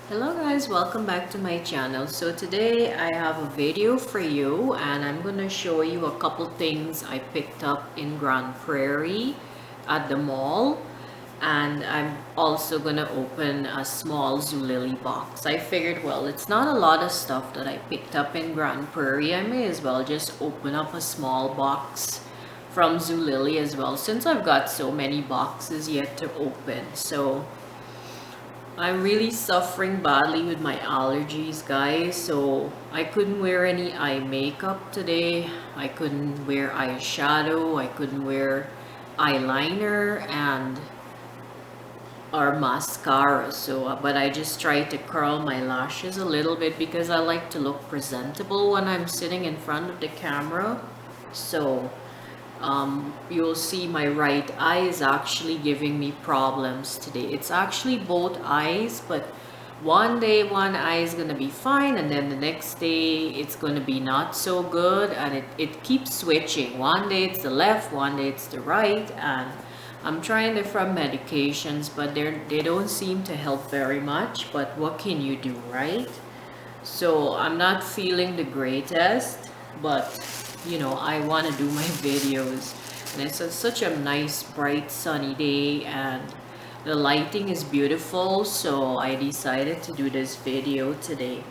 Hello guys, welcome back to my channel. So today I have a video for you and I'm going to show you a couple things I picked up in Grande Prairie at the mall, and I'm also going to open a small Zulily box. I figured, well, it's not a lot of stuff that I picked up in Grande Prairie. I may as well just open up a small box from Zulily as well, since I've got so many boxes yet to open. So I'm really suffering badly with my allergies, guys, so I couldn't wear any eye makeup today. I couldn't wear eyeshadow, I couldn't wear eyeliner and or mascara. But I just tried to curl my lashes a little bit because I like to look presentable when I'm sitting in front of the camera. So you'll see my right eye is actually giving me problems today. It's actually both eyes, but one day one eye is gonna be fine, and then the next day it's gonna be not so good, and it keeps switching. One day it's the left, one day it's the right, and I'm trying different medications, but they don't seem to help very much. But what can you do, right? So I'm not feeling the greatest, but you know, I want to do my videos, and it's such a nice bright sunny day and the lighting is beautiful, so I decided to do this video today.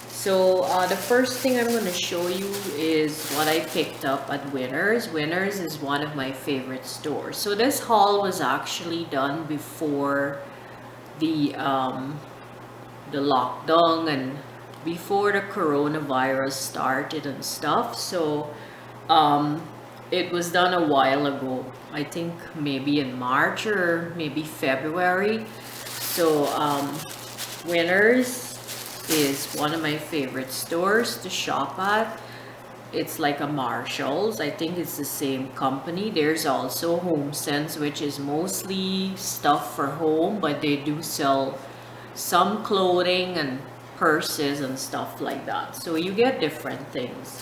So the first thing I'm going to show you is what I picked up at Winners. Winners is one of my favorite stores. So this haul was actually done before the lockdown and before the coronavirus started and stuff. So it was done a while ago, I think maybe in March or maybe February. So Winners is one of my favorite stores to shop at. It's like a Marshalls. I think it's the same company. There's also Home Sense, which is mostly stuff for home, but they do sell some clothing and purses and stuff like that. So you get different things.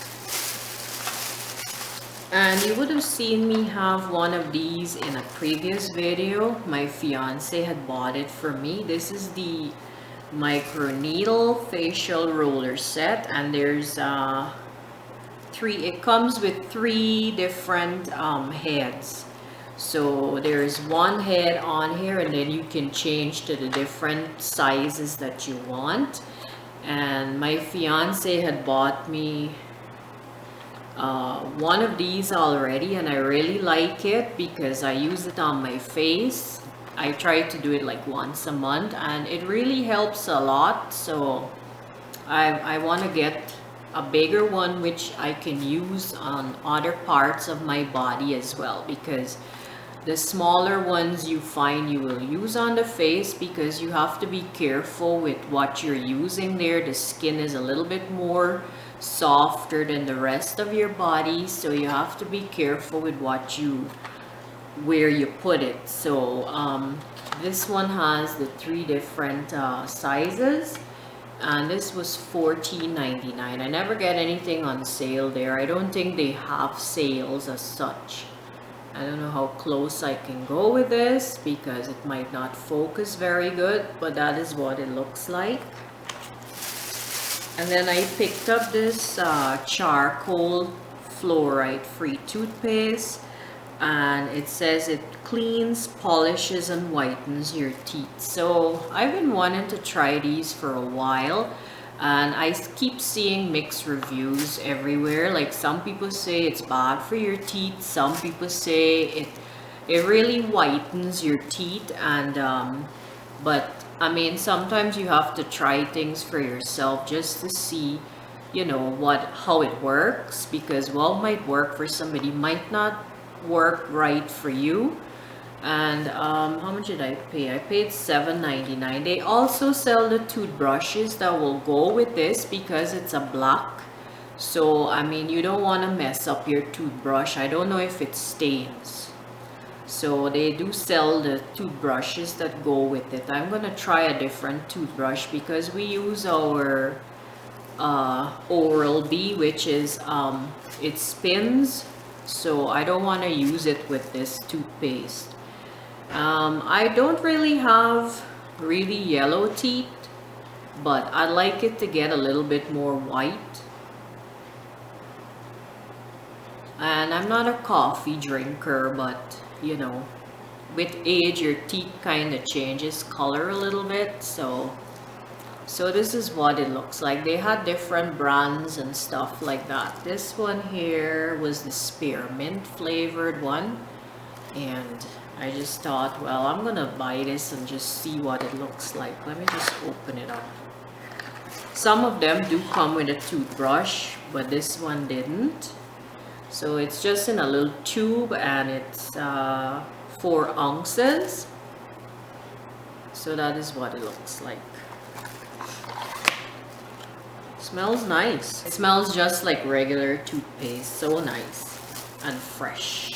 And you would have seen me have one of these in a previous video. My fiance had bought it for me. This is the microneedle facial roller set, and there's it comes with three different heads. So there's one head on here, and then you can change to the different sizes that you want. And my fiance had bought me one of these already, and I really like it because I use it on my face. I try to do it like once a month, and it really helps a lot. So I want to get a bigger one which I can use on other parts of my body as well, because the smaller ones you find you will use on the face because you have to be careful with what you're using there. The skin is a little bit more softer than the rest of your body, so you have to be careful with where you put it. So this one has the three different sizes, and this was $14.99. I never get anything on sale there. I don't think they have sales as such. I don't know how close I can go with this because it might not focus very good, but that is what it looks like. And then I picked up this charcoal fluoride free toothpaste, and it says it cleans, polishes, and whitens your teeth. So I've been wanting to try these for a while, and I keep seeing mixed reviews everywhere. Like, some people say it's bad for your teeth, some people say it really whitens your teeth, and but I mean, sometimes you have to try things for yourself just to see, you know, how it works, because what might work for somebody might not work right for you. And how much did I pay? I paid $7.99. They also sell the toothbrushes that will go with this because it's a black. So I mean, you don't want to mess up your toothbrush. I don't know if it stains. So they do sell the toothbrushes that go with it. I'm gonna try a different toothbrush because we use our Oral-B, which is it spins, so I don't want to use it with this toothpaste. I don't really have really yellow teeth, but I like it to get a little bit more white. And I'm not a coffee drinker, but you know, with age your teeth kind of changes color a little bit. So this is what it looks like. They had different brands and stuff like that. This one here was the spearmint flavored one, and I just thought, well, I'm gonna buy this and just see what it looks like. Let me just open it up. Some of them do come with a toothbrush, but this one didn't. So it's just in a little tube, and it's 4 ounces. So that is what it looks like. Smells nice. It smells just like regular toothpaste. So nice and fresh.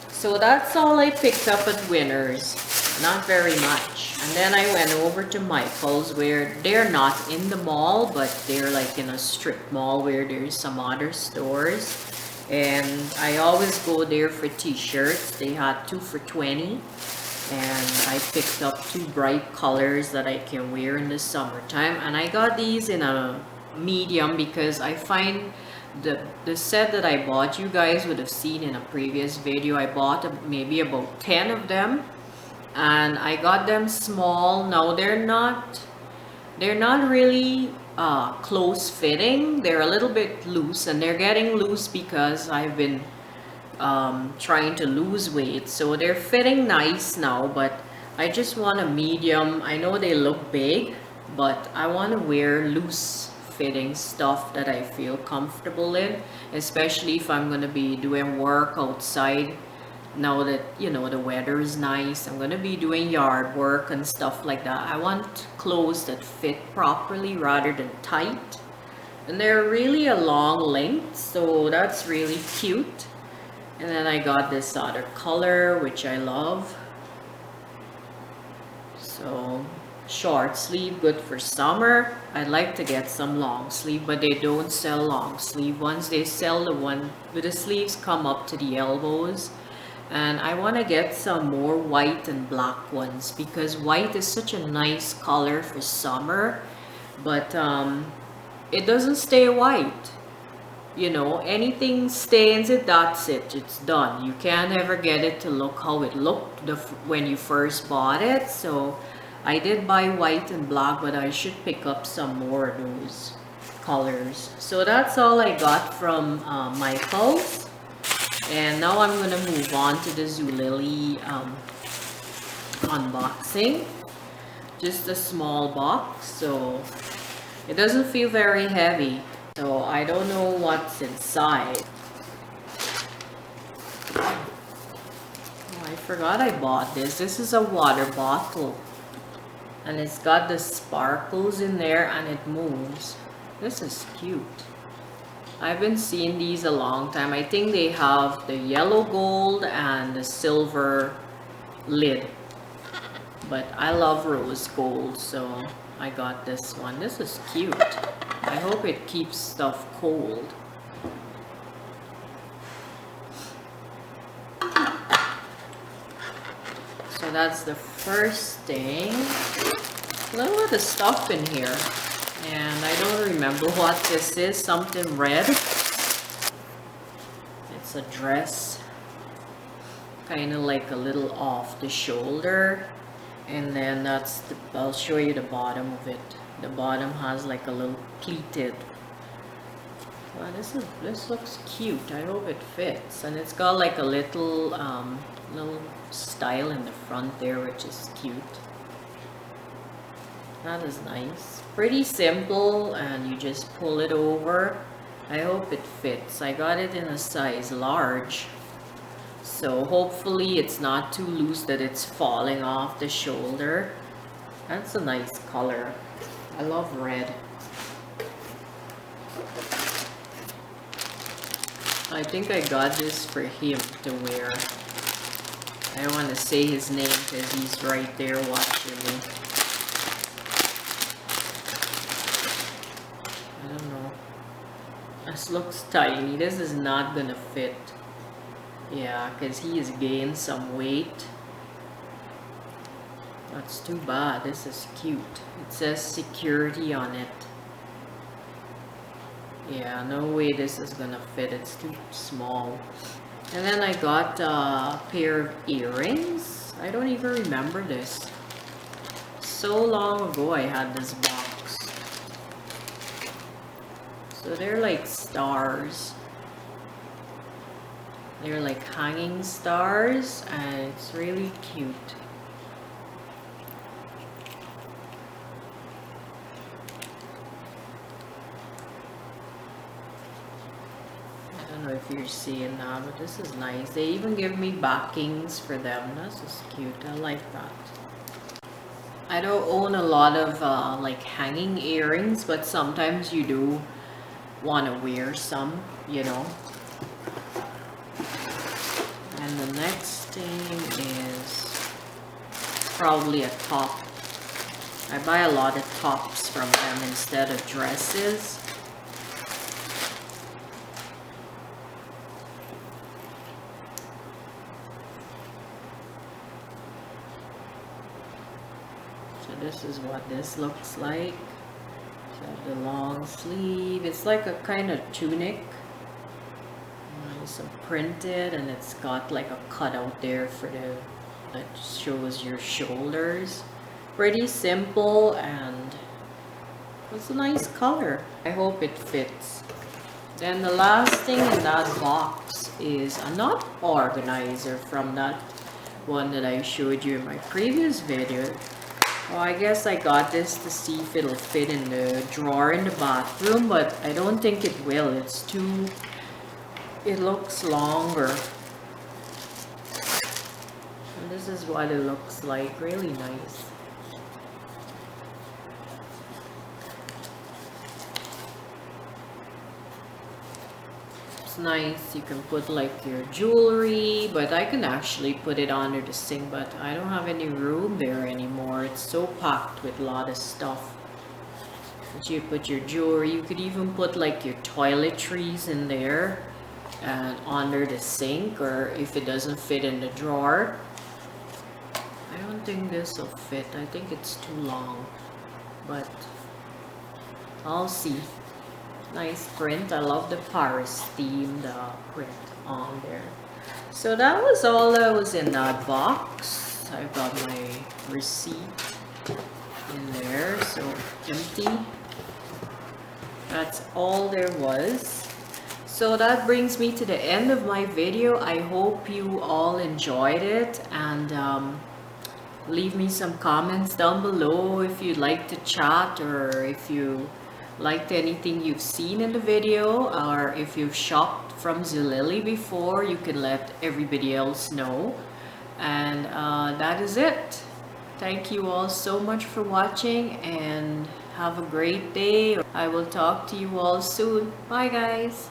So that's all I picked up at Winners. Not very much. And then I went over to Michael's, where they're not in the mall, but they're like in a strip mall where there's some other stores. And I always go there for t-shirts. They had 2 for $20. And I picked up 2 bright colors that I can wear in the summertime. And I got these in a medium because I find the set that I bought, you guys would have seen in a previous video, I bought maybe about 10 of them. And I got them small. Now they're not really close fitting. They're a little bit loose, and they're getting loose because I've been trying to lose weight. So they're fitting nice now, but I just want a medium. I know they look big, but I want to wear loose fitting stuff that I feel comfortable in, especially if I'm going to be doing work outside. Now that, you know, the weather is nice, I'm going to be doing yard work and stuff like that. I want clothes that fit properly rather than tight. And they're really a long length, so that's really cute. And then I got this other color, which I love. So short sleeve, good for summer. I'd like to get some long sleeve, but they don't sell long sleeve ones. They sell the one with the sleeves come up to the elbows. And I want to get some more white and black ones, because white is such a nice color for summer, but it doesn't stay white. You know, anything stains it, that's it, it's done. You can't ever get it to look how it looked when you first bought it. So I did buy white and black, but I should pick up some more of those colors. So that's all I got from Michael's. And now I'm going to move on to the Zulily unboxing. Just a small box, so it doesn't feel very heavy. So I don't know what's inside. Oh, I forgot I bought this. This is a water bottle. And it's got the sparkles in there and it moves. This is cute. I've been seeing these a long time. I think they have the yellow gold and the silver lid. But I love rose gold, so I got this one. This is cute. I hope it keeps stuff cold. So that's the first thing. A little bit of stuff in here. And I don't remember what this is. Something red. It's a dress. Kind of like a little off the shoulder. And then that's the, I'll show you the bottom of it. The bottom has like a little pleated. Well, this looks cute. I hope it fits. And it's got like a little little style in the front there, which is cute. That is nice. Pretty simple, and you just pull it over. I hope it fits. I got it in a size large. So hopefully it's not too loose that it's falling off the shoulder. That's a nice color. I love red. I think I got this for him to wear. I don't want to say his name because he's right there watching me. I don't know. This looks tiny. This is not gonna fit. Yeah, because he has gained some weight. But It's too bad. This is cute. It says security on it. Yeah, no way this is gonna fit. It's too small. And then I got a pair of earrings. I don't even remember this. So long ago I had this box. So they're like stars. They're like hanging stars, and it's really cute. I don't know if you're seeing that, but this is nice. They even give me backings for them. This is cute. I like that. I don't own a lot of like hanging earrings, but sometimes you do want to wear some, you know. And the next thing is probably a top. I buy a lot of tops from them instead of dresses. So this is what this looks like. So the long sleeve. It's like a kind of tunic. Some printed, and it's got like a cutout there for that shows your shoulders. Pretty simple, and it's a nice color. I hope it fits. Then the last thing in that box is a knot organizer from that one that I showed you in my previous video. Well, I guess I got this to see if it'll fit in the drawer in the bathroom, but I don't think it will. It's too... It looks longer. And this is what it looks like. Really nice. It's nice. You can put like your jewelry, but I can actually put it under the sink, but I don't have any room there anymore. It's so packed with a lot of stuff. But you put your jewelry. You could even put like your toiletries in there and under the sink, or if it doesn't fit in the drawer. I don't think this will fit. I think it's too long, but I'll see. Nice print. I love the Paris theme, the print on there. So that was all that was in that box. I've got my receipt in there, so empty. That's all there was. So that brings me to the end of my video. I hope you all enjoyed it, and leave me some comments down below if you'd like to chat, or if you liked anything you've seen in the video, or if you've shopped from Zulily before, you can let everybody else know. And that is it. Thank you all so much for watching, and have a great day. I will talk to you all soon. Bye guys.